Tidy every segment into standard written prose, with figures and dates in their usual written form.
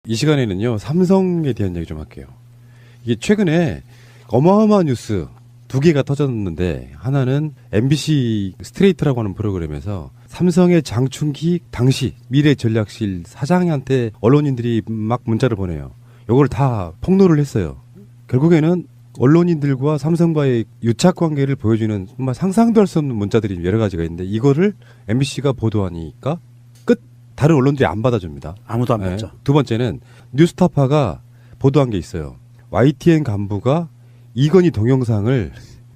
이 시간에는요, 삼성에 대한 얘기 좀 할게요. 이게 최근에 어마어마한 뉴스 두 개가 터졌는데, 하나는 MBC 스트레이트라고 하는 프로그램에서 삼성의 장충기 당시 미래전략실 사장한테 언론인들이 막 문자를 보내요. 이걸 다 폭로를 했어요. 결국에는 언론인들과 삼성과의 유착 관계를 보여주는 정말 상상도 할 수 없는 문자들이 여러 가지가 있는데, 이거를 MBC가 보도하니까 끝. 다른 언론들이 안 받아줍니다. 아무도 안 받죠. 두 번째는 뉴스타파가 보도한 게 있어요. YTN 간부가 이건희 동영상을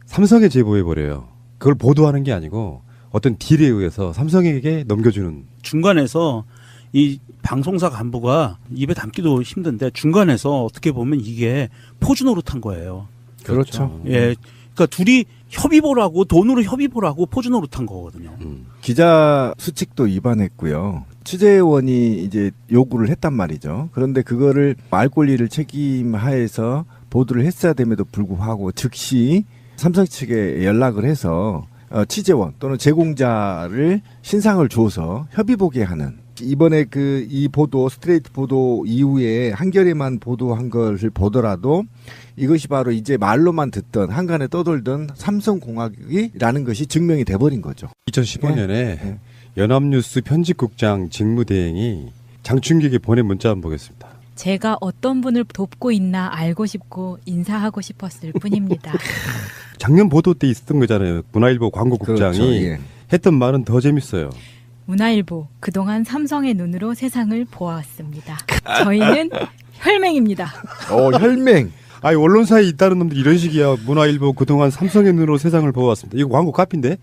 삼성에 제보해버려요. 그걸 보도하는 게 아니고 어떤 딜에 의해서 삼성에게 넘겨주는. 중간에서 이 방송사 간부가 입에 담기도 힘든데 중간에서 어떻게 보면 이게 포주 노릇한 거예요. 그렇죠. 예, 그러니까 둘이 협의보라고 돈으로 협의보라고 포주 노릇한 거거든요. 기자 수칙도 위반했고요. 취재원이 이제 요구를 했단 말이죠. 그런데 그거를 알 권리를 책임하에서 보도를 했어야 됨에도 불구하고 즉시 삼성 측에 연락을 해서 취재원 또는 제공자를 신상을 줘서 협의 보게 하는, 이번에 이 보도 스트레이트 보도 이후에 한겨레만 보도한 것을 보더라도 이것이 바로 이제 말로만 듣던 한간에 떠돌던 삼성공학이라는 것이 증명이 돼버린 거죠. 2015년에 연합뉴스 편집국장 직무대행이 장충기에게 보낸 문자 한번 보겠습니다. 제가 어떤 분을 돕고 있나 알고 싶고 인사하고 싶었을 뿐입니다. 작년 보도 때 있었던 거잖아요. 문화일보 광고국장이. 그렇죠, 예. 했던 말은 더 재밌어요. 문화일보, 그동안 삼성의 눈으로 세상을 보아왔습니다. 저희는 혈맹입니다. 혈맹. 아니, 언론사에 있다는 놈들이 이런 식이야. 문화일보 그동안 삼성의 눈으로 세상을 보아왔습니다. 이거 광고 카피인데?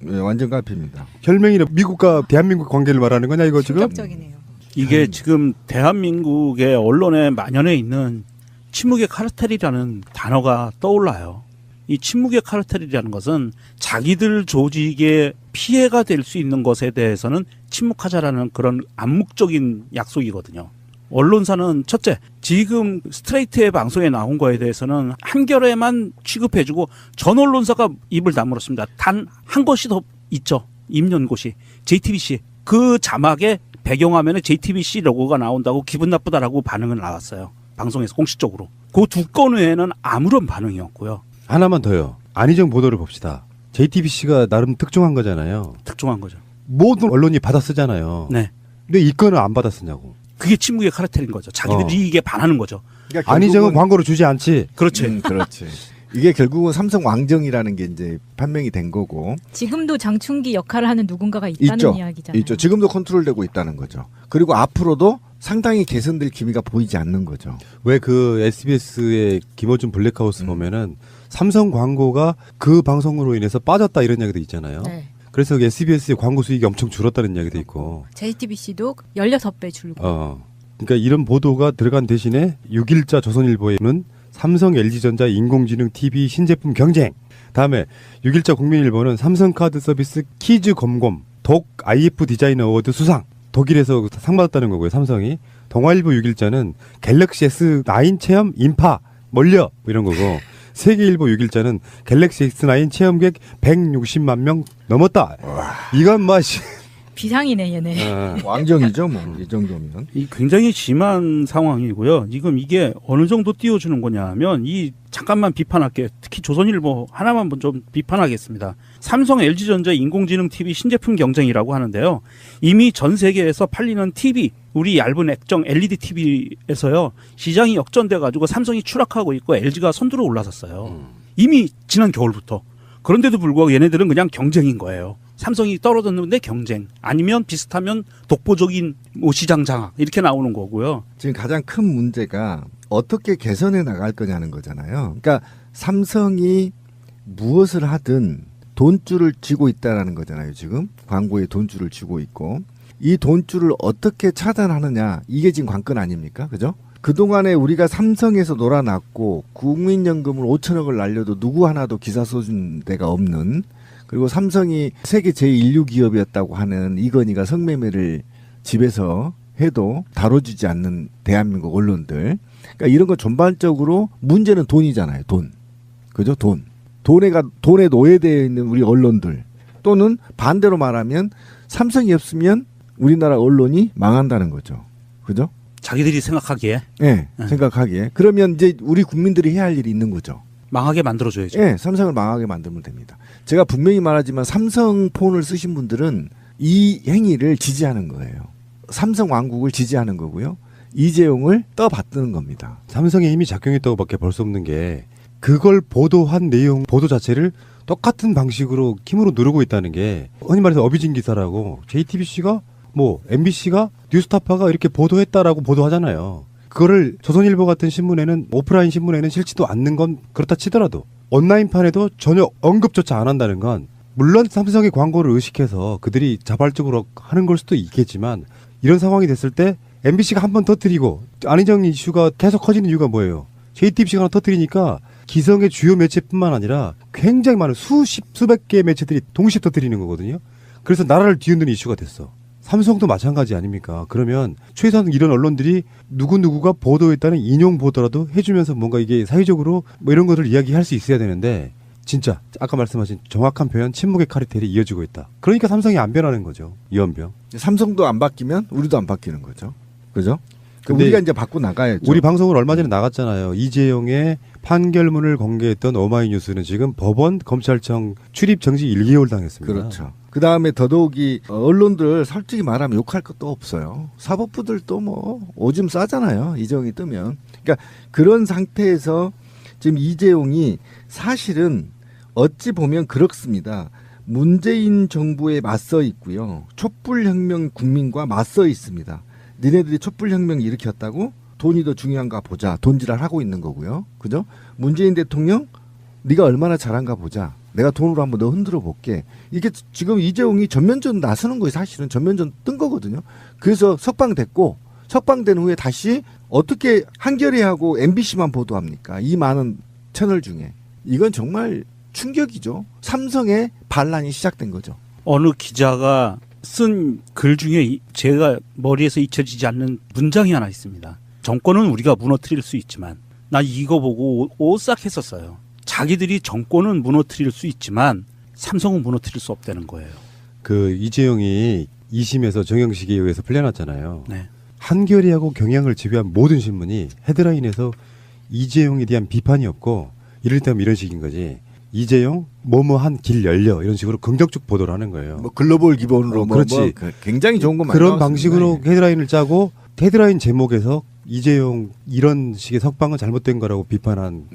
네, 완전 카피입니다. 혈맹이라 미국과 대한민국 관계를 말하는 거냐 이거 지금? 충격적이네요. 이게 지금 대한민국의 언론에 만연해 있는 침묵의 카르텔이라는 단어가 떠올라요. 이 침묵의 카르텔이라는 것은 자기들 조직에 피해가 될 수 있는 것에 대해서는 침묵하자라는 그런 암묵적인 약속이거든요. 언론사는 첫째, 지금 스트레이트의 방송에 나온 거에 대해서는 한겨레만 취급해주고 전 언론사가 입을 다물었습니다. 단 한 것이 더 있죠. 입연고시, JTBC. 그 자막에 배경화면에 JTBC 로고가 나온다고 기분 나쁘다라고 반응을 나왔어요. 방송에서 공식적으로. 그 두 건 외에는 아무런 반응이 없고요. 하나만 더요. 안희정 보도를 봅시다. JTBC가 나름 특종한 거잖아요. 특종한 거죠. 모든 언론이 받아 쓰잖아요. 네. 근데 이 건은 안 받아 쓰냐고. 그게 침묵의 카르텔인 거죠. 자기들이 이익에 반하는 거죠. 그러니까 안희정은 광고를 주지 않지. 그렇지. 그렇지. 이게 결국은 삼성 왕정이라는 게 이제 판명이 된 거고. 지금도 장충기 역할을 하는 누군가가 있다는 있죠. 이야기잖아요. 있죠. 지금도 컨트롤되고 있다는 거죠. 그리고 앞으로도 상당히 개선될 기미가 보이지 않는 거죠. 왜 그 SBS의 김어준 블랙하우스 보면은 삼성 광고가 그 방송으로 인해서 빠졌다 이런 이야기도 있잖아요. 네. 그래서 SBS의 광고 수익이 엄청 줄었다는 이야기도 있고. JTBC도 16배 줄고. 그러니까 이런 보도가 들어간 대신에 6일자 조선일보에는 삼성 LG전자 인공지능 TV 신제품 경쟁. 다음에 6일자 국민일보는 삼성카드 서비스 키즈 검검 독 IF 디자이너 어워드 수상. 독일에서 상 받았다는 거고요. 삼성이. 동아일보 6일자는 갤럭시 S9 체험 인파 몰려 이런 거고. 세계일보 6일자는 갤럭시 S9 체험객 160만 명 넘었다. 이건 맛이 비상이네 얘네. 왕정이죠, 뭐 이 정도면. 이 굉장히 심한 상황이고요. 지금 이게 어느 정도 띄워주는 거냐면 잠깐만 비판할게. 특히 조선일보 하나만 좀 비판하겠습니다. 삼성 LG전자 인공지능 TV 신제품 경쟁이라고 하는데요. 이미 전 세계에서 팔리는 TV, 우리 얇은 액정 LED TV에서요. 시장이 역전돼가지고 삼성이 추락하고 있고 LG가 선두로 올라섰어요. 이미 지난 겨울부터. 그런데도 불구하고 얘네들은 그냥 경쟁인 거예요. 삼성이 떨어졌는데 경쟁, 아니면 비슷하면 독보적인 시장 장악 이렇게 나오는 거고요. 지금 가장 큰 문제가 어떻게 개선해 나갈 거냐는 거잖아요. 그러니까 삼성이 무엇을 하든 돈줄을 쥐고 있다라는 거잖아요. 지금 광고에 돈줄을 쥐고 있고, 이 돈줄을 어떻게 차단하느냐, 이게 지금 관건 아닙니까? 그죠? 그동안에 우리가 삼성에서 놀아났고 국민연금을 5천억을 날려도 누구 하나도 기사 써준 데가 없는, 그리고 삼성이 세계 제1류 기업이었다고 하는 이건희가 성매매를 집에서 해도 다뤄주지 않는 대한민국 언론들. 그러니까 이런 거 전반적으로 문제는 돈이잖아요. 돈. 그죠? 돈. 돈에 노예되어 있는 우리 언론들. 또는 반대로 말하면 삼성이 없으면 우리나라 언론이 망한다는 거죠. 그죠? 자기들이 생각하기에 예, 네. 생각하기에. 그러면 이제 우리 국민들이 해야 할 일이 있는 거죠. 망하게 만들어줘야죠. 예, 삼성을 망하게 만들면 됩니다. 제가 분명히 말하지만 삼성 폰을 쓰신 분들은 이 행위를 지지하는 거예요. 삼성 왕국을 지지하는 거고요. 이재용을 떠받드는 겁니다. 삼성의 힘이 작용했다고밖에 볼 수 없는 게 그걸 보도한 내용 보도 자체를 똑같은 방식으로 힘으로 누르고 있다는 게 흔히 말해서 어비진 기사라고 JTBC가 뭐 MBC가 뉴스타파가 이렇게 보도했다라고 보도하잖아요. 그거를 조선일보 같은 신문에는 오프라인 신문에는 실지도 않는 건 그렇다 치더라도 온라인판에도 전혀 언급조차 안 한다는 건 물론 삼성의 광고를 의식해서 그들이 자발적으로 하는 걸 수도 있겠지만 이런 상황이 됐을 때 MBC가 한 번 터뜨리고 안희정 이슈가 계속 커지는 이유가 뭐예요? JTBC가 하나 터뜨리니까 기성의 주요 매체뿐만 아니라 굉장히 많은 수백 개의 매체들이 동시에 터뜨리는 거거든요. 그래서 나라를 뒤흔드는 이슈가 됐어. 삼성도 마찬가지 아닙니까? 그러면 최소한 이런 언론들이 누구누구가 보도했다는 인용 보도라도 해주면서 뭔가 이게 사회적으로 뭐 이런 것을 이야기할 수 있어야 되는데 진짜 아까 말씀하신 정확한 표현 침묵의 카르텔이 이어지고 있다. 그러니까 삼성이 안 변하는 거죠. 이원병. 삼성도 안 바뀌면 우리도 안 바뀌는 거죠. 그죠? 근데 우리가 이제 바꿔 나가야죠. 우리 방송을 얼마 전에 나갔잖아요. 이재용의 판결문을 공개했던 오마이뉴스는 지금 법원 검찰청 출입 정지 1개월 당했습니다. 그렇죠. 그 다음에 더더욱이 언론들 솔직히 말하면 욕할 것도 없어요. 사법부들도 뭐 오줌 싸잖아요. 이재용이 뜨면. 그러니까 그런 상태에서 지금 이재용이 사실은 어찌 보면 그렇습니다. 문재인 정부에 맞서 있고요. 촛불혁명 국민과 맞서 있습니다. 니네들이 촛불혁명 일으켰다고 돈이 더 중요한가 보자. 돈지랄 하고 있는 거고요. 그죠? 문재인 대통령 네가 얼마나 잘한가 보자. 내가 돈으로 한번 너 흔들어 볼게. 이게 지금 이재용이 전면전 나서는 거예요. 사실은 전면전 뜬 거거든요. 그래서 석방됐고 석방된 후에 다시 어떻게 한겨레하고 MBC만 보도합니까? 이 많은 채널 중에. 이건 정말 충격이죠. 삼성의 반란이 시작된 거죠. 어느 기자가 쓴 글 중에 제가 머리에서 잊혀지지 않는 문장이 하나 있습니다. 정권은 우리가 무너뜨릴 수 있지만 나 이거 보고 오싹했었어요. 자기들이 정권은 무너뜨릴 수 있지만 삼성은 무너뜨릴 수 없다는 거예요. 그 이재용이 2심에서 정영식에 의해서 풀려났잖아요. 네. 한겨레하고 경향을 지배한 모든 신문이 헤드라인에서 이재용에 대한 비판이 없고 이를테면 이런 식인 거지. 이재용 뭐뭐한 길 열려 이런 식으로 긍정적 보도를 하는 거예요. 뭐 글로벌 기본으로 그렇지. 굉장히 좋은 거 많이 그런 나왔습니다. 방식으로 예. 헤드라인을 짜고 헤드라인 제목에서 이재용 이런 식의 석방은 잘못된 거라고 비판한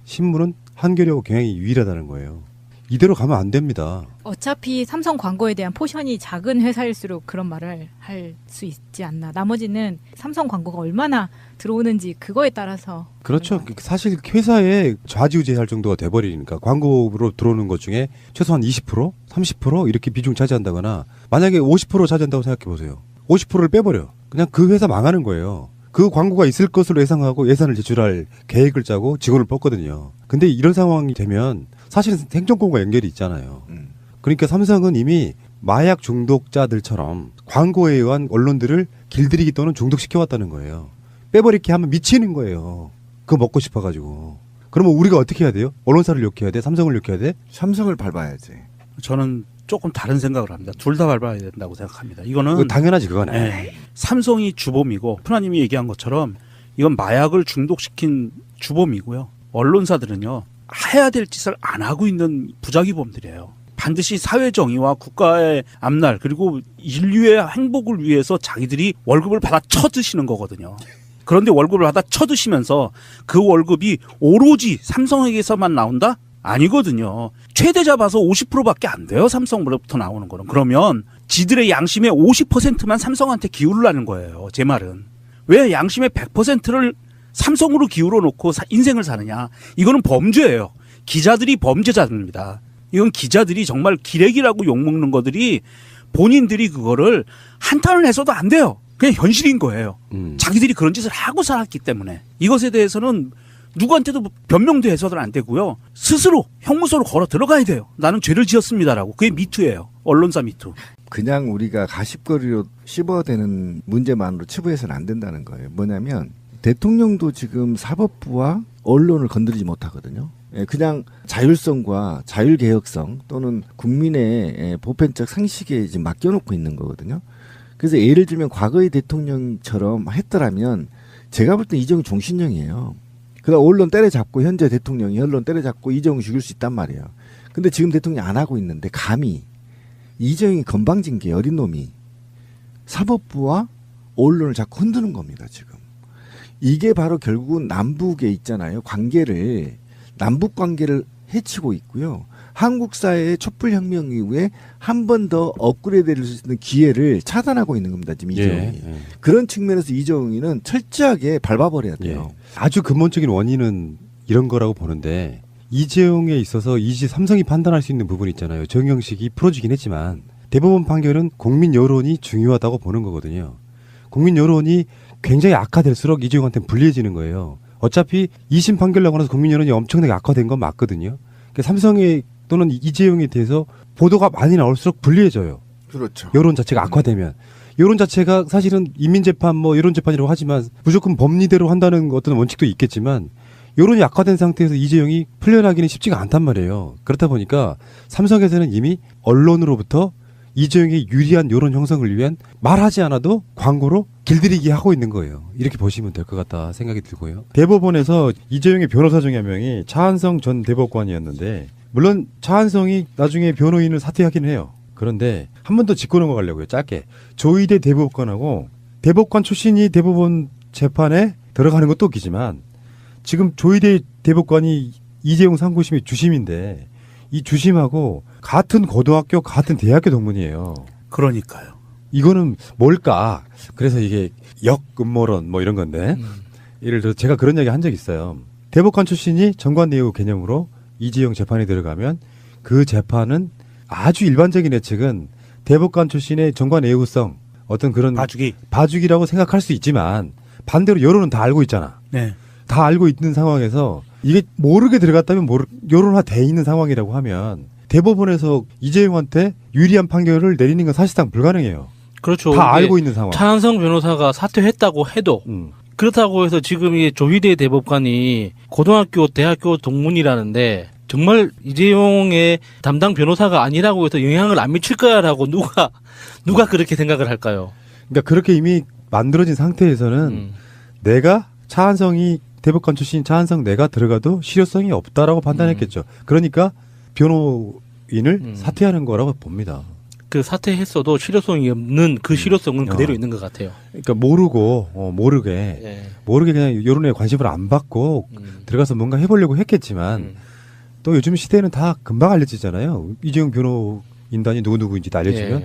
신문은 한겨레하고 경향이 유일하다는 거예요. 이대로 가면 안 됩니다. 어차피 삼성 광고에 대한 포션이 작은 회사일수록 그런 말을 할 수 있지 않나. 나머지는 삼성 광고가 얼마나 들어오는지 그거에 따라서. 그렇죠. 사실 회사에 좌지우지할 정도가 돼버리니까 광고로 들어오는 것 중에 최소한 20%, 30% 이렇게 비중 차지한다거나 만약에 50% 차지한다고 생각해 보세요. 50%를 빼버려. 그냥 그 회사 망하는 거예요. 그 광고가 있을 것으로 예상하고 예산을 제출할 계획을 짜고 직원을 뽑거든요. 근데 이런 상황이 되면 사실은 생존권과 연결이 있잖아요. 그러니까 삼성은 이미 마약 중독자들처럼 광고에 의한 언론들을 길들이기 또는 중독시켜왔다는 거예요. 빼버리기 하면 미치는 거예요. 그거 먹고 싶어가지고. 그러면 우리가 어떻게 해야 돼요? 언론사를 욕해야 돼? 삼성을 욕해야 돼? 삼성을 밟아야지. 저는 조금 다른 생각을 합니다. 둘 다 밟아야 된다고 생각합니다. 이거는 그거 당연하지 그거네. 네. 삼성이 주범이고 프라님이 얘기한 것처럼 이건 마약을 중독시킨 주범이고요. 언론사들은요. 해야 될 짓을 안 하고 있는 부작위범들이에요. 반드시 사회 정의와 국가의 앞날 그리고 인류의 행복을 위해서 자기들이 월급을 받아 쳐드시는 거거든요. 그런데 월급을 받아 쳐드시면서 그 월급이 오로지 삼성에게서만 나온다? 아니거든요. 최대 잡아서 50%밖에 안 돼요. 삼성으로부터 나오는 거는. 그러면 지들의 양심의 50%만 삼성한테 기울으라는 거예요. 제 말은. 왜 양심의 100%를 삼성으로 기울어 놓고 인생을 사느냐. 이거는 범죄예요. 기자들이 범죄자입니다. 이건 기자들이 정말 기레기라고 욕먹는 것들이 본인들이 그거를 한탄을 해서도 안 돼요. 그냥 현실인 거예요. 자기들이 그런 짓을 하고 살았기 때문에. 이것에 대해서는 누구한테도 변명도 해서는 안 되고요. 스스로 형무소로 걸어 들어가야 돼요. 나는 죄를 지었습니다라고. 그게 미투예요. 언론사 미투. 그냥 우리가 가십거리로 씹어대는 문제만으로 치부해서는 안 된다는 거예요. 뭐냐면 대통령도 지금 사법부와 언론을 건드리지 못하거든요. 그냥 자율성과 자율개혁성 또는 국민의 보편적 상식에 지금 맡겨놓고 있는 거거든요. 그래서 예를 들면 과거의 대통령처럼 했더라면 제가 볼 때 이재용 종신형이에요. 그다음 언론 때려잡고 현재 대통령이 언론 때려잡고 이재용 죽일 수 있단 말이에요. 근데 지금 대통령이 안 하고 있는데 감히 이재용이 건방진게 어린 놈이 사법부와 언론을 자꾸 흔드는 겁니다. 지금. 이게 바로 결국은 남북에 있잖아요. 관계를 남북 관계를 해치고 있고요. 한국 사회의 촛불혁명 이후에 한 번 더 업그레이드될 수 있는 기회를 차단하고 있는 겁니다. 지금 이재용이. 그런 측면에서 이재용이는 철저하게 밟아버려야 돼요. 아주 근본적인 원인은 이런 거라고 보는데 이재용에 있어서 이지 삼성이 판단할 수 있는 부분이 있잖아요. 정영식이 풀어주긴 했지만 대법원 판결은 국민 여론이 중요하다고 보는 거거든요. 국민 여론이 굉장히 악화될수록 이재용한테는 불리해지는 거예요. 어차피 2심 판결 나고 나서 국민 여론이 엄청나게 악화된 건 맞거든요. 그러니까 삼성에 또는 이재용에 대해서 보도가 많이 나올수록 불리해져요. 그렇죠. 여론 자체가 악화되면. 여론 자체가 사실은 인민재판 뭐 여론재판이라고 하지만 무조건 법리대로 한다는 어떤 원칙도 있겠지만 여론이 악화된 상태에서 이재용이 풀려나기는 쉽지가 않단 말이에요. 그렇다 보니까 삼성에서는 이미 언론으로부터 이재용의 유리한 여론 형성을 위한 말하지 않아도 광고로 길들이기 하고 있는 거예요. 이렇게 보시면 될 것 같다 생각이 들고요. 대법원에서 이재용의 변호사 중에 한 명이 차한성 전 대법관이었는데 물론 차한성이 나중에 변호인을 사퇴하긴 해요. 그런데 한 번 더 짚고 넘어가려고요. 짧게. 조희대 대법관하고 대법관 출신이 대법원 재판에 들어가는 것도 웃기지만 지금 조희대 대법관이 이재용 상고심의 주심인데 이 주심하고 같은 고등학교 같은 대학교 동문이에요. 그러니까요. 이거는 뭘까? 그래서 이게 역음모론 뭐 이런 건데 예를 들어 제가 그런 얘기 한 적이 있어요. 대법관 출신이 정관예우 개념으로 이재용 재판에 들어가면 그 재판은 아주 일반적인 예측은 대법관 출신의 정관예우성 어떤 그런 봐주기라고 생각할 수 있지만 반대로 여론은 다 알고 있잖아. 네. 다 알고 있는 상황에서 이게 모르게 들어갔다면 여론화돼 있는 상황이라고 하면 대법원에서 이재용한테 유리한 판결을 내리는 건 사실상 불가능해요. 그렇죠. 다 알고 있는 상황. 차한성 변호사가 사퇴했다고 해도 그렇다고 해서 지금 이 조희대 대법관이 고등학교, 대학교 동문이라는데 정말 이재용의 담당 변호사가 아니라고 해서 영향을 안 미칠 거야라고 누가 그렇게 생각을 할까요? 그러니까 그렇게 이미 만들어진 상태에서는 내가 차한성이 대법관 출신 차한성 내가 들어가도 실효성이 없다라고 판단했겠죠. 그러니까 변호인을 사퇴하는 거라고 봅니다. 그 사퇴했어도 실효성이 없는 그 실효성은 그대로 있는 것 같아요. 그러니까 모르게 그냥 여론에 관심을 안 받고 들어가서 뭔가 해보려고 했겠지만 또 요즘 시대는 다 금방 알려지잖아요. 이재용 변호인단이 누구인지도 알려지면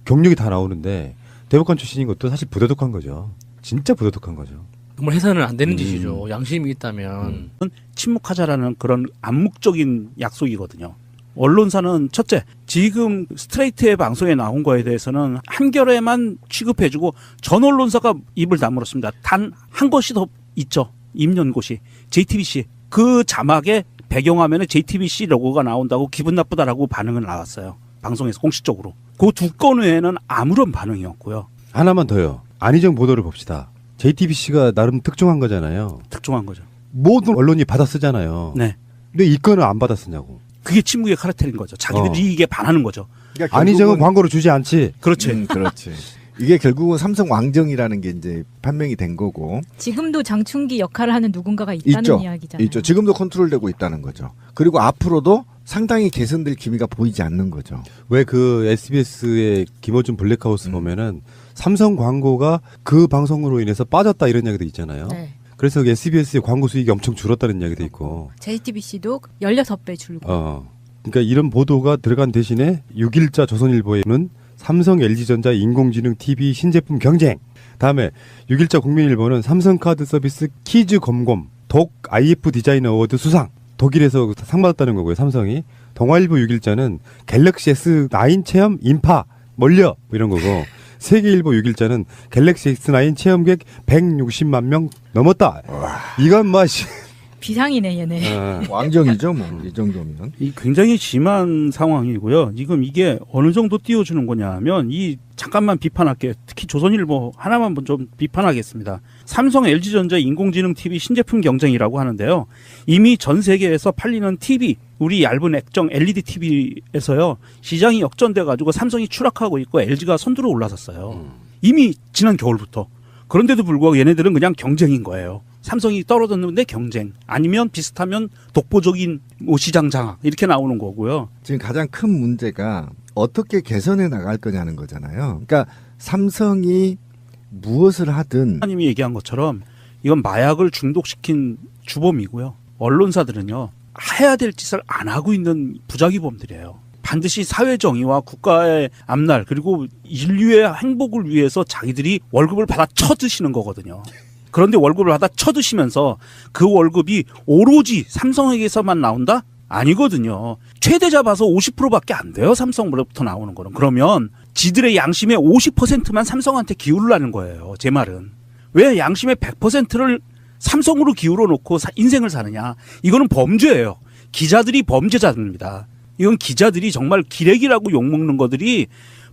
경력이 다 나오는데 대법관 출신인 것도 사실 부도덕한 거죠. 진짜 부도덕한 거죠. 정말 해서는 안 되는 짓이죠. 양심이 있다면. 침묵하자라는 그런 암묵적인 약속이거든요. 언론사는 첫째, 지금 스트레이트의 방송에 나온 거에 대해서는 한겨레만 취급해주고 전 언론사가 입을 다물었습니다. 단 한 곳이 더 있죠. 임연고시, JTBC. 그 자막에 배경화면에 JTBC 로고가 나온다고 기분 나쁘다라고 반응을 나왔어요. 방송에서 공식적으로. 그 두 건 외에는 아무런 반응이 없고요. 하나만 더요. 안희정 보도를 봅시다. JTBC가 나름 특종한 거잖아요. 특종한 거죠. 모든 언론이 받아 쓰잖아요. 네. 근데 이 건은 안 받아 쓰냐고. 그게 침묵의 카르텔인 거죠. 자기들 이익에 반하는 거죠. 그러니까 안희정은 광고를 주지 않지. 그렇지. 그렇지. 이게 결국은 삼성 왕정이라는 게 이제 판명이 된 거고. 지금도 장충기 역할을 하는 누군가가 있다는 있죠. 이야기잖아요. 있죠. 지금도 컨트롤되고 있다는 거죠. 그리고 앞으로도 상당히 개선될 기미가 보이지 않는 거죠. 왜 그 SBS의 김어준 블랙하우스 보면은 삼성 광고가 그 방송으로 인해서 빠졌다 이런 이야기도 있잖아요. 네. 그래서 SBS의 광고 수익이 엄청 줄었다는 이야기도 있고. JTBC도 16배 줄고. 그러니까 이런 보도가 들어간 대신에 6일자 조선일보에는 삼성 LG전자 인공지능 TV 신제품 경쟁. 다음에 6일자 국민일보는 삼성카드 서비스 키즈 검검 독 IF 디자인 어워드 수상. 독일에서 상 받았다는 거고요. 삼성이. 동아일보 6일자는 갤럭시 S9 체험 인파 몰려 이런 거고. 세계일보 6일자는 갤럭시 S9 체험객 160만 명 넘었다. 이건 맛이 비상이네 얘네. 왕정이죠, 뭐 이 정도면. 이 굉장히 심한 상황이고요. 지금 이게 어느 정도 띄워주는 거냐면 이 잠깐만 비판할게요. 특히 조선일보 하나만 좀 비판하겠습니다. 삼성 LG전자 인공지능 TV 신제품 경쟁이라고 하는데요. 이미 전 세계에서 팔리는 TV, 우리 얇은 액정 LED TV에서요. 시장이 역전돼 가지고 삼성이 추락하고 있고 LG가 선두로 올라섰어요. 이미 지난 겨울부터. 그런데도 불구하고 얘네들은 그냥 경쟁인 거예요. 삼성이 떨어졌는데 경쟁, 아니면 비슷하면 독보적인 뭐 시장 장악 이렇게 나오는 거고요. 지금 가장 큰 문제가 어떻게 개선해 나갈 거냐는 거잖아요. 그러니까 삼성이 무엇을 하든 하나님이 얘기한 것처럼 이건 마약을 중독시킨 주범이고요. 언론사들은요, 해야 될 짓을 안 하고 있는 부작위범들이에요. 반드시 사회 정의와 국가의 앞날 그리고 인류의 행복을 위해서 자기들이 월급을 받아 쳐드시는 거거든요. 그런데 월급을 받아 쳐드시면서 그 월급이 오로지 삼성에게서만 나온다? 아니거든요. 최대 잡아서 50%밖에 안 돼요. 삼성으로부터 나오는 거는. 그러면 지들의 양심의 50%만 삼성한테 기울라는 거예요. 제 말은. 왜 양심의 100%를 삼성으로 기울어 놓고 인생을 사느냐. 이거는 범죄예요. 기자들이 범죄자입니다. 이건 기자들이 정말 기레기라고 욕먹는 것들이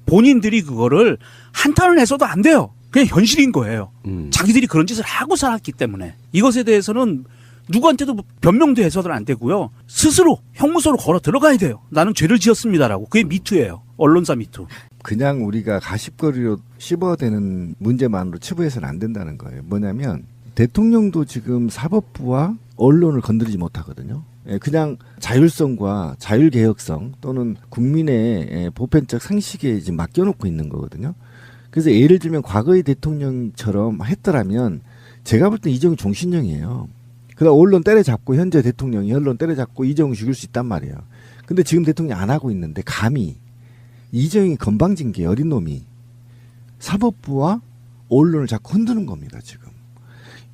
본인들이 그거를 한탄을 해서도 안 돼요. 그냥 현실인 거예요. 자기들이 그런 짓을 하고 살았기 때문에. 이것에 대해서는 누구한테도 변명도 해서는 안 되고요. 스스로 형무소로 걸어 들어가야 돼요. 나는 죄를 지었습니다라고. 그게 미투예요. 언론사 미투. 그냥 우리가 가십거리로 씹어대는 문제만으로 치부해서는 안 된다는 거예요. 뭐냐면 대통령도 지금 사법부와 언론을 건드리지 못하거든요. 그냥 자율성과 자율개혁성 또는 국민의 보편적 상식에 지금 맡겨놓고 있는 거거든요. 그래서 예를 들면 과거의 대통령처럼 했더라면 제가 볼 때 이정희 종신형이에요. 그다음 언론 때려잡고 현재 대통령이 언론 때려잡고 이정희 죽일 수 있단 말이에요. 근데 지금 대통령이 안 하고 있는데 감히 이정희 건방진게 어린 놈이 사법부와 언론을 자꾸 흔드는 겁니다. 지금.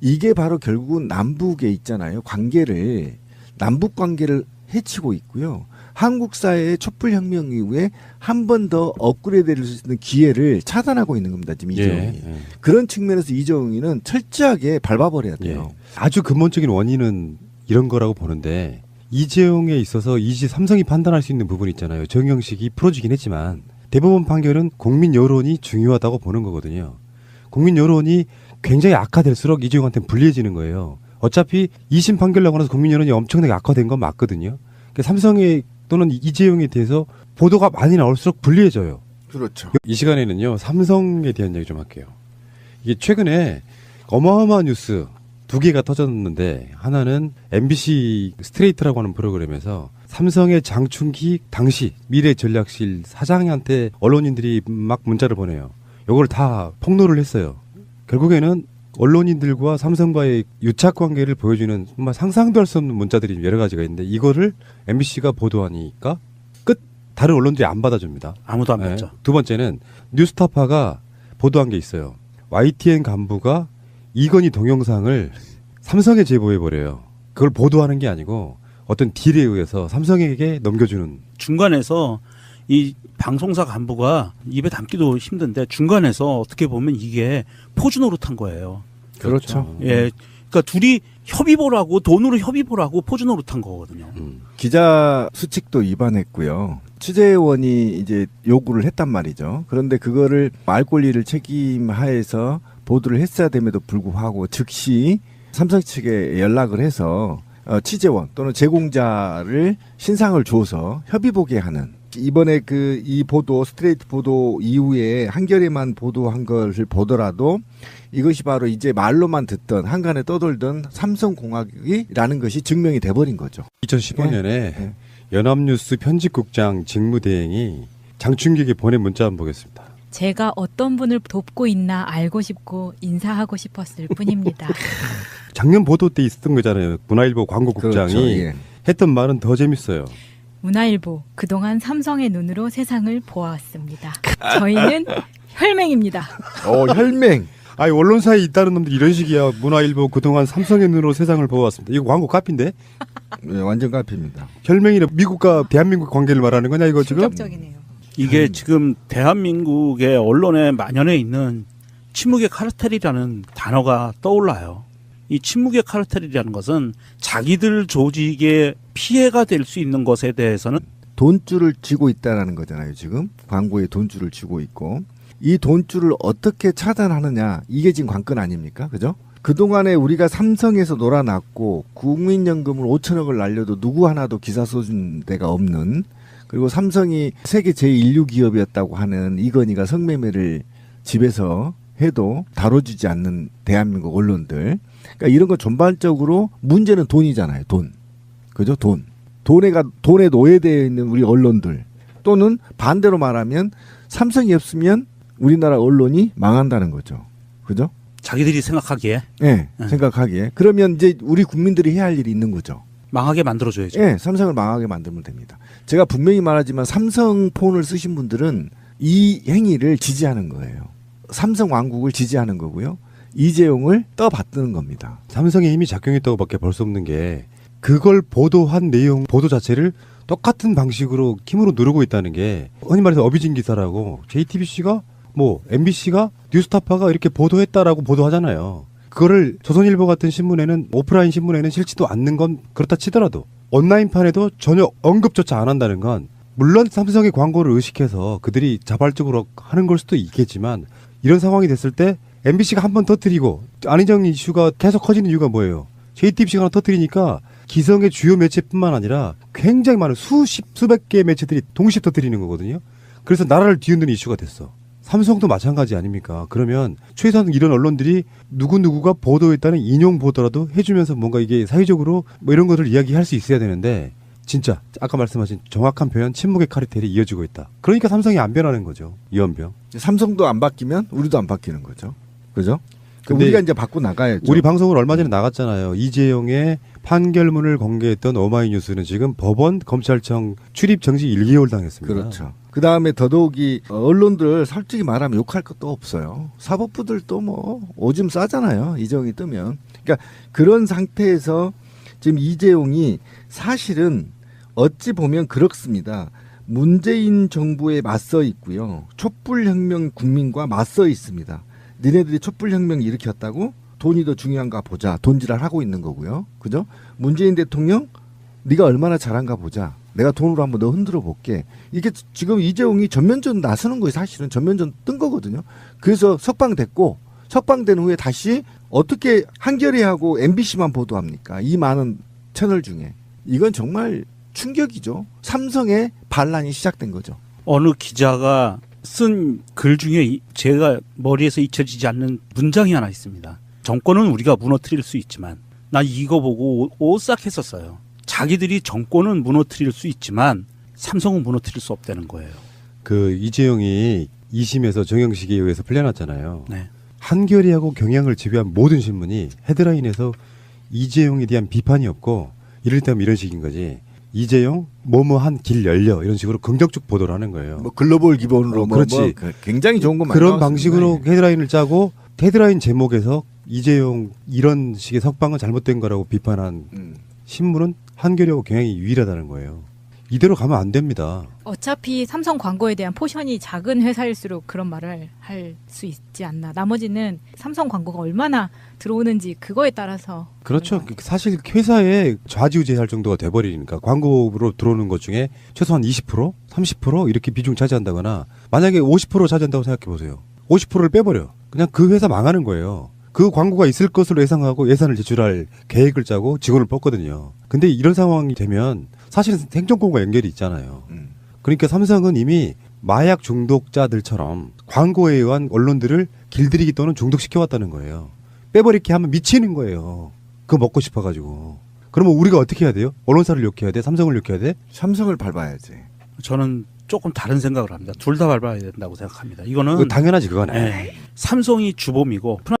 이게 바로 결국은 남북에 있잖아요. 관계를 남북 관계를 해치고 있고요. 한국 사회의 촛불혁명 이후에 한 번 더 업그레이드될 수 있는 기회를 차단하고 있는 겁니다. 지금 이정희. 그런 측면에서 이정희는 철저하게 밟아버려야 돼요. 아주 근본적인 원인은 이런 거라고 보는데 이재용에 있어서 삼성이 판단할 수 있는 부분이 있잖아요. 정영식이 풀어주긴 했지만 대법원 판결은 국민 여론이 중요하다고 보는 거거든요. 국민 여론이 굉장히 악화될수록 이재용한테는 불리해지는 거예요. 어차피 2심 판결 나고 나서 국민 여론이 엄청나게 악화된 건 맞거든요. 그러니까 삼성에 또는 이재용에 대해서 보도가 많이 나올수록 불리해져요. 그렇죠. 이 시간에는요, 삼성에 대한 얘기 좀 할게요. 이게 최근에 어마어마한 뉴스 두 개가 터졌는데 하나는 MBC 스트레이트라고 하는 프로그램에서 삼성의 장충기 당시 미래전략실 사장한테 언론인들이 막 문자를 보내요. 요걸 다 폭로를 했어요. 결국에는 언론인들과 삼성과의 유착 관계를 보여주는 정말 상상도 할 수 없는 문자들이 여러 가지가 있는데 이거를 MBC가 보도하니까 끝 다른 언론들이 안 받아줍니다. 아무도 안 받죠. 두 번째는 뉴스타파가 보도한 게 있어요. YTN 간부가 이건희 동영상을 삼성에 제보해버려요. 그걸 보도하는 게 아니고 어떤 딜에 의해서 삼성에게 넘겨주는. 중간에서 이 방송사 간부가 입에 담기도 힘든데 중간에서 어떻게 보면 이게 포즈 노릇한 거예요. 그렇죠. 예, 그러니까 둘이 협의보라고 돈으로 협의보라고 포즈 노릇한 거거든요. 기자 수칙도 위반했고요. 취재원이 이제 요구를 했단 말이죠. 그런데 그거를 말 권리를 책임하에서 보도를 했어야 됨에도 불구하고 즉시 삼성 측에 연락을 해서 취재원 또는 제공자를 신상을 줘서 협의보게 하는. 이번에 이 보도 스트레이트 보도 이후에 한겨레만 보도한 것을 보더라도 이것이 바로 이제 말로만 듣던 한간에 떠돌던 삼성공학이라는 것이 증명이 돼버린 거죠. 2015년에 연합뉴스 편집국장 직무대행이 장충기에게 보낸 문자 한번 보겠습니다. 제가 어떤 분을 돕고 있나 알고 싶고 인사하고 싶었을 뿐입니다. 작년 보도 때 있었던 거잖아요. 문화일보 광고국장이 그렇죠. 예. 했던 말은 더 재밌어요. 문화일보, 그동안 삼성의 눈으로 세상을 보아왔습니다. 저희는 혈맹입니다. 혈맹. 아니 언론사에 있다는 놈들이 이런 식이야. 문화일보 그동안 삼성의 눈으로 세상을 보아왔습니다. 이거 광고 카피인데? 네, 완전 카피입니다. 혈맹이는 미국과 대한민국 관계를 말하는 거냐 이거 지금? 충격적이네요. 이게 지금 대한민국의 언론에 만연해 있는 침묵의 카르텔이라는 단어가 떠올라요. 이 침묵의 카르텔이라는 것은 자기들 조직에 피해가 될 수 있는 것에 대해서는 돈줄을 쥐고 있다라는 거잖아요. 지금 광고에 돈줄을 쥐고 있고 이 돈줄을 어떻게 차단하느냐 이게 지금 관건 아닙니까? 그죠? 그동안에 우리가 삼성에서 놀아났고 국민연금을 5천억을 날려도 누구 하나도 기사 써준 데가 없는, 그리고 삼성이 세계 제1류 기업이었다고 하는 이건희가 성매매를 집에서 해도 다뤄지지 않는 대한민국 언론들. 그러니까 이런 거 전반적으로 문제는 돈이잖아요. 돈. 그죠? 돈. 돈에 노예되어 있는 우리 언론들. 또는 반대로 말하면 삼성이 없으면 우리나라 언론이 망한다는 거죠. 그죠? 자기들이 생각하기에 예, 생각하기에. 그러면 이제 우리 국민들이 해야 할 일이 있는 거죠. 망하게 만들어줘야죠. 예, 삼성을 망하게 만들면 됩니다. 제가 분명히 말하지만 삼성폰을 쓰신 분들은 이 행위를 지지하는 거예요. 삼성 왕국을 지지하는 거고요. 이재용을 떠받드는 겁니다. 삼성의 힘이 작용했다고밖에 볼 수 없는 게 그걸 보도한 내용 보도 자체를 똑같은 방식으로 힘으로 누르고 있다는 게 흔히 말해서 어비진 기사라고 JTBC가 뭐 MBC가 뉴스타파가 이렇게 보도했다라고 보도하잖아요. 그거를 조선일보 같은 신문에는 오프라인 신문에는 실지도 않는 건 그렇다 치더라도 온라인판에도 전혀 언급조차 안 한다는 건 물론 삼성의 광고를 의식해서 그들이 자발적으로 하는 걸 수도 있겠지만 이런 상황이 됐을 때 MBC가 한 번 터뜨리고 안희정 이슈가 계속 커지는 이유가 뭐예요? JTBC가 하나 터뜨리니까 기성의 주요 매체뿐만 아니라 굉장히 많은 수백 개의 매체들이 동시에 터뜨리는 거거든요. 그래서 나라를 뒤흔드는 이슈가 됐어. 삼성도 마찬가지 아닙니까? 그러면 최소한 이런 언론들이 누구누구가 보도했다는 인용 보도라도 해주면서 뭔가 이게 사회적으로 뭐 이런 것을 이야기할 수 있어야 되는데 진짜 아까 말씀하신 정확한 표현 침묵의 카르텔이 이어지고 있다. 그러니까 삼성이 안 변하는 거죠. 이원병. 삼성도 안 바뀌면 우리도 안 바뀌는 거죠. 그죠? 근데 우리가 이제 바꿔 나가야죠. 우리 방송을 얼마 전에 나갔잖아요. 이재용의 판결문을 공개했던 오마이뉴스는 지금 법원 검찰청 출입 정지 1개월 당했습니다. 그렇죠. 그 다음에 더더욱이 언론들 솔직히 말하면 욕할 것도 없어요. 사법부들도 뭐 오줌 싸잖아요. 이재용이 뜨면. 그러니까 그런 상태에서 지금 이재용이 사실은 어찌 보면 그렇습니다. 문재인 정부에 맞서 있고요. 촛불혁명 국민과 맞서 있습니다. 니네들이 촛불혁명 일으켰다고 돈이 더 중요한가 보자. 돈지랄 하고 있는 거고요. 그죠? 문재인 대통령 네가 얼마나 잘한가 보자. 내가 돈으로 한번 너 흔들어 볼게. 이게 지금 이재용이 전면전 나서는 거예요. 사실은 전면전 뜬 거거든요. 그래서 석방됐고 석방된 후에 다시 어떻게 한겨레하고 MBC만 보도합니까? 이 많은 채널 중에. 이건 정말 충격이죠. 삼성의 반란이 시작된 거죠. 어느 기자가 쓴 글 중에 제가 머리에서 잊혀지지 않는 문장이 하나 있습니다. 정권은 우리가 무너뜨릴 수 있지만 나 이거 보고 오싹했었어요. 자기들이 정권은 무너뜨릴 수 있지만 삼성은 무너뜨릴 수 없다는 거예요. 그 이재용이 2심에서 정영식에 의해서 풀려났잖아요. 네. 한겨레하고 경향을 지배한 모든 신문이 헤드라인에서 이재용에 대한 비판이 없고 이럴 때면 이런 식인 거지. 이재용 뭐뭐한 길 열려 이런 식으로 긍정적 보도를 하는 거예요. 뭐 글로벌 기본으로 그렇지. 굉장히 좋은 거 많이 그런 나왔습니다. 방식으로 헤드라인을 짜고 헤드라인 제목에서 이재용 이런 식의 석방은 잘못된 거라고 비판한 신문은 한겨레하고 경향이 유일하다는 거예요. 이대로 가면 안 됩니다. 어차피 삼성 광고에 대한 포션이 작은 회사일수록 그런 말을 할 수 있지 않나. 나머지는 삼성 광고가 얼마나 들어오는지 그거에 따라서. 그렇죠. 사실 회사에 좌지우지할 정도가 돼버리니까 광고로 들어오는 것 중에 최소한 20%, 30% 이렇게 비중 차지한다거나 만약에 50% 차지한다고 생각해 보세요. 50%를 빼버려. 그냥 그 회사 망하는 거예요. 그 광고가 있을 것으로 예상하고 예산을 제출할 계획을 짜고 직원을 뽑거든요. 근데 이런 상황이 되면 사실은 행정권과 연결이 있잖아요. 그러니까 삼성은 이미 마약 중독자들처럼 광고에 의한 언론들을 길들이기 또는 중독시켜왔다는 거예요. 빼버리게 하면 미치는 거예요. 그거 먹고 싶어가지고. 그러면 우리가 어떻게 해야 돼요? 언론사를 욕해야 돼? 삼성을 욕해야 돼? 삼성을 밟아야지. 저는 조금 다른 생각을 합니다. 둘 다 밟아야 된다고 생각합니다. 이거는 그거 당연하지 그거는. 네, 삼성이 주범이고